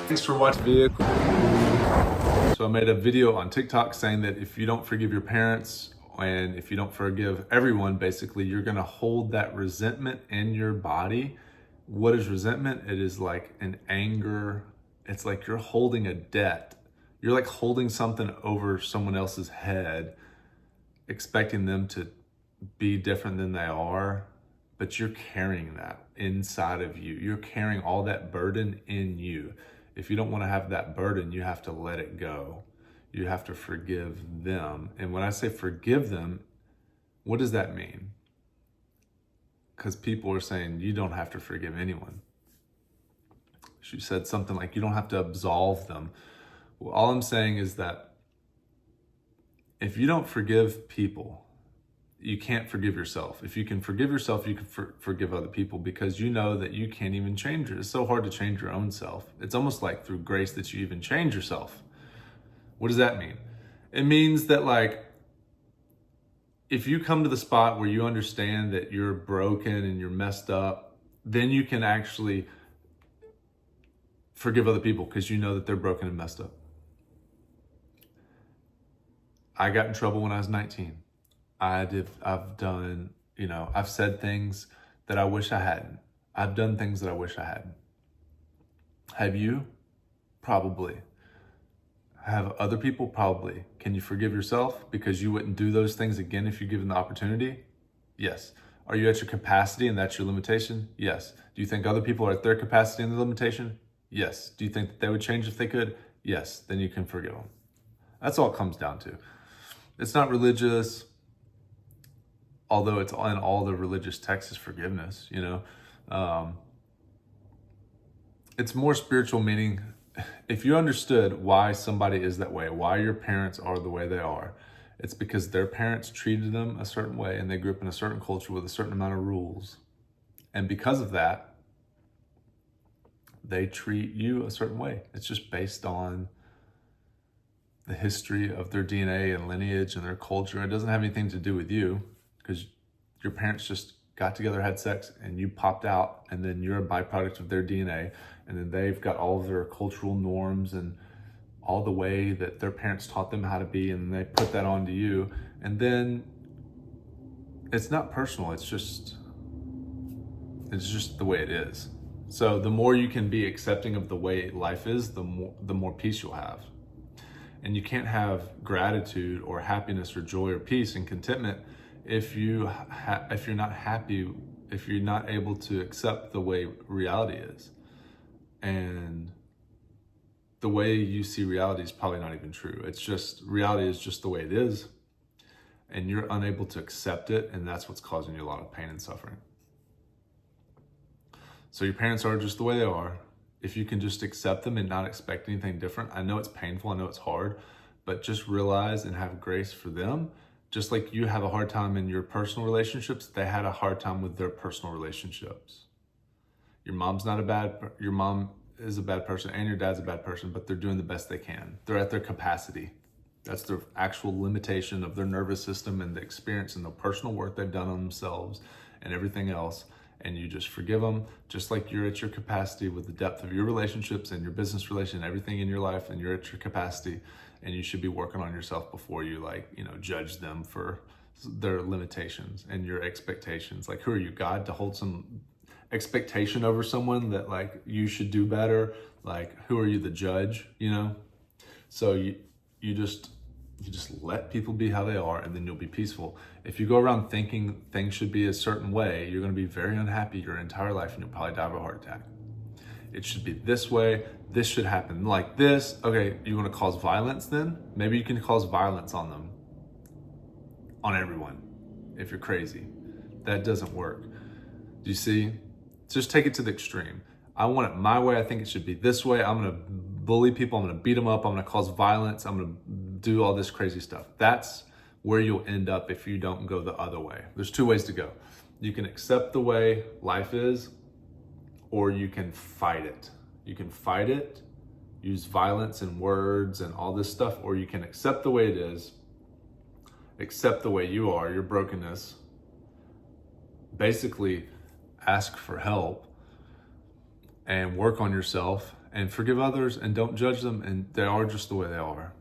Thanks for watching vehicle. So I made a video on TikTok saying that if you don't forgive your parents and if you don't forgive everyone, basically, you're gonna hold that resentment in your body. What is resentment? It is like an anger. It's like you're holding a debt. You're like holding something over someone else's head, expecting them to be different than they are, but you're carrying that inside of you. You're carrying all that burden in you. If you don't want to have that burden, you have to let it go. You have to forgive them. And when I say forgive them, what does that mean? Because people are saying you don't have to forgive anyone. She said something like you don't have to absolve them. Well, all I'm saying is that if you don't forgive people, you can't forgive yourself. If you can forgive yourself, you can forgive other people, because you know that you can't even change it. It's so hard to change your own self. It's almost like through grace that you even change yourself. What does that mean? It means that, like, if you come to the spot where you understand that you're broken and you're messed up, then you can actually forgive other people because you know that they're broken and messed up. I got in trouble when I was 19. I've said things that I wish I hadn't. I've done things that I wish I hadn't. Have you? Probably. Have other people? Probably. Can you forgive yourself because you wouldn't do those things again if you're given the opportunity? Yes. Are you at your capacity and that's your limitation? Yes. Do you think other people are at their capacity and their limitation? Yes. Do you think that they would change if they could? Yes. Then you can forgive them. That's all it comes down to. It's not religious, although it's in all the religious texts is forgiveness, it's more spiritual, meaning if you understood why somebody is that way, why your parents are the way they are, it's because their parents treated them a certain way and they grew up in a certain culture with a certain amount of rules. And because of that, they treat you a certain way. It's just based on the history of their DNA and lineage and their culture. It doesn't have anything to do with you, because your parents just got together, had sex, and you popped out, and then you're a byproduct of their DNA, and then they've got all of their cultural norms and all the way that their parents taught them how to be, and they put that onto you. And then it's not personal, it's just the way it is. So the more you can be accepting of the way life is, the more peace you'll have. And you can't have gratitude or happiness or joy or peace and contentment if you're not happy, if you're not able to accept the way reality is. And the way you see reality is probably not even true. It's just, reality is just the way it is. And you're unable to accept it, and that's what's causing you a lot of pain and suffering. So your parents are just the way they are. If you can just accept them and not expect anything different, I know it's painful, I know it's hard, but just realize and have grace for them. Just like you have a hard time in your personal relationships, they had a hard time with their personal relationships. Your mom is a bad person and your dad's a bad person, but they're doing the best they can. They're at their capacity. That's their actual limitation of their nervous system and the experience and the personal work they've done on themselves and everything else. And you just forgive them, just like you're at your capacity with the depth of your relationships and your business relation, everything in your life, and you're at your capacity, and you should be working on yourself before you judge them for their limitations and your expectations. Like, who are you, God, to hold some expectation over someone that like you should do better? Like, who are you, the judge, So you just let people be how they are, and then you'll be peaceful. If you go around thinking things should be a certain way, you're going to be very unhappy your entire life, and you'll probably die of a heart attack. It should be this way. This should happen like this. Okay, you want to cause violence then? Maybe you can cause violence on them, on everyone, if you're crazy. That doesn't work. Do you see? Just take it to the extreme. I want it my way. I think it should be this way. I'm going to bully people. I'm going to beat them up. I'm going to cause violence. I'm going to do all this crazy stuff. That's where you'll end up if you don't go the other way. There's two ways to go. You can accept the way life is, or you can fight it. You can fight it, use violence and words and all this stuff, or you can accept the way it is, accept the way you are, your brokenness, basically ask for help, and work on yourself and forgive others and don't judge them. And they are just the way they are.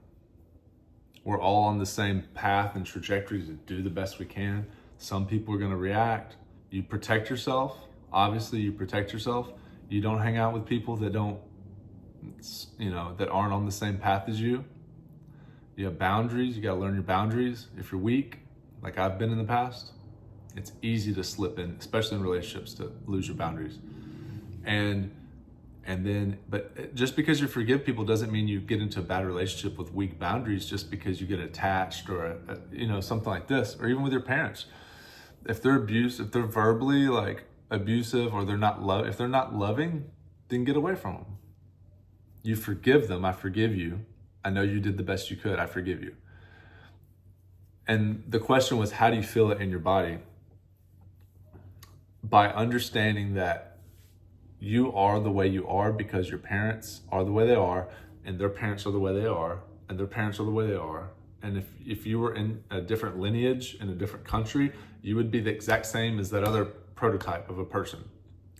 We're all on the same path and trajectories to do the best we can. Some people are going to react. You protect yourself. Obviously, you protect yourself. You don't hang out with people that don't, that aren't on the same path as you. You have boundaries. You got to learn your boundaries. If you're weak, like I've been in the past, it's easy to slip in, especially in relationships, to lose your boundaries. But just because you forgive people doesn't mean you get into a bad relationship with weak boundaries just because you get attached or, something like this, or even with your parents. If they're verbally like abusive, or if they're not loving, then get away from them. You forgive them. I forgive you. I know you did the best you could. I forgive you. And the question was, how do you feel it in your body? By understanding that you are the way you are because your parents are the way they are, and their parents are the way they are, and their parents are the way they are. And if you were in a different lineage in a different country, you would be the exact same as that other prototype of a person,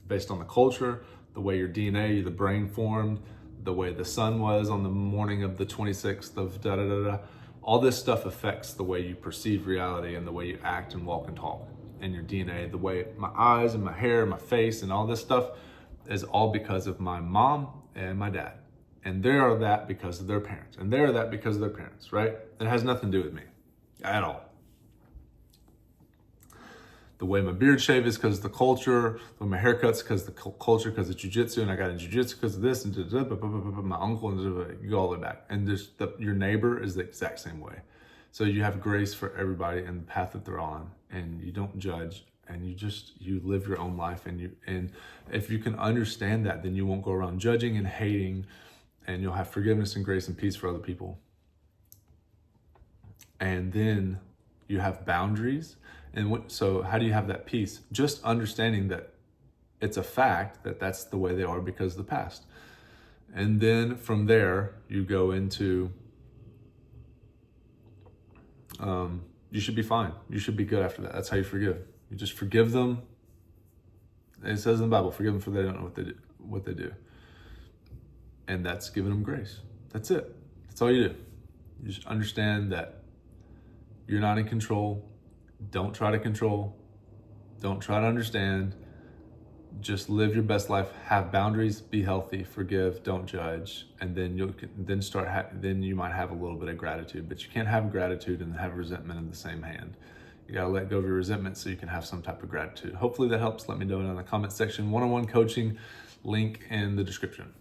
based on the culture, the way your DNA, the brain formed, the way the sun was on the morning of the 26th of da-da-da-da. All this stuff affects the way you perceive reality and the way you act and walk and talk. And your DNA, the way my eyes and my hair, my face, and all this stuff is all because of my mom and my dad. And they are that because of their parents. And they're that because of their parents, right? It has nothing to do with me at all. The way my beard shave is because of the culture. The way my haircut's because of the culture, because of jiu-jitsu. And I got in jiu-jitsu because of this. And my uncle, and you go all the way back. And your neighbor is the exact same way. So you have grace for everybody and the path that they're on. And you don't judge. And you live your own life. And if you can understand that, then you won't go around judging and hating. And you'll have forgiveness and grace and peace for other people. And then you have boundaries. And so how do you have that peace? Just understanding that it's a fact that that's the way they are because of the past. And then from there, you go into, you should be fine. You should be good after that. That's how you forgive. You just forgive them. It says in the Bible, forgive them for they don't know what they do. And that's giving them grace. That's it. That's all you do. You just understand that you're not in control. Don't try to control. Don't try to understand. Just live your best life. Have boundaries. Be healthy. Forgive. Don't judge. And then then you might have a little bit of gratitude. But you can't have gratitude and have resentment in the same hand. You gotta let go of your resentment so you can have some type of gratitude. Hopefully that helps. Let me know in the comment section. One-on-one coaching, link in the description.